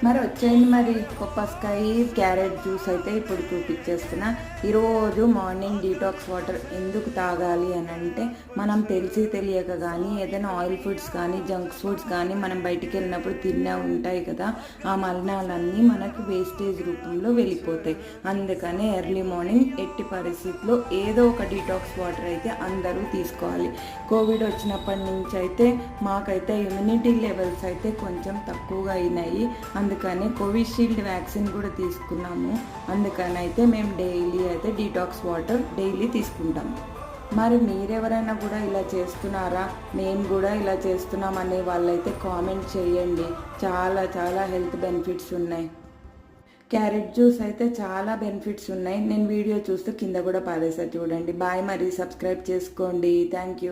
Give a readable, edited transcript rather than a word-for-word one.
మరి వచ్చేయండి. మరి పప్పాస్కాయ క్యారెట్ జ్యూస్ అయితే ఇప్పుడు చూపించేస్తున్నా. ఈరోజు మార్నింగ్ డీటాక్స్ వాటర్ ఎందుకు తాగాలి అని అంటే, మనం తెలిసి తెలియక కానీ ఏదైనా ఆయిల్ ఫుడ్స్ కానీ జంక్ ఫుడ్స్ కానీ మనం బయటికి వెళ్ళినప్పుడు తిన్నా ఉంటాయి కదా, ఆ మలినాలన్నీ మనకు వేస్టేజ్ రూపంలో వెళ్ళిపోతాయి. అందుకనే ఎర్లీ మార్నింగ్ ఎట్టి పరిస్థితుల్లో ఏదో ఒక డీటాక్స్ వాటర్ అయితే అందరూ తీసుకోవాలి. కోవిడ్ వచ్చినప్పటి నుంచి అయితే మాకైతే ఇమ్యూనిటీ లెవెల్స్ అయితే కొంచెం తక్కువగా అయినాయి. అందుకని కోవిషీల్డ్ వ్యాక్సిన్ కూడా తీసుకున్నాము. అందుకని అయితే మేము డైలీ అయితే డీటాక్స్ వాటర్ డైలీ తీసుకుంటాము. మరి మీరెవరైనా కూడా ఇలా చేస్తున్నారా, మేము కూడా ఇలా చేస్తున్నాం అనే వాళ్ళైతే కామెంట్ చేయండి. చాలా చాలా హెల్త్ బెనిఫిట్స్ ఉన్నాయి. క్యారెట్ జ్యూస్ అయితే చాలా బెనిఫిట్స్ ఉన్నాయి. నేను వీడియో చూస్తూ కింద కూడా పారేసా చూడండి. బాయ్, మరి సబ్స్క్రైబ్ చేసుకోండి. Thank you.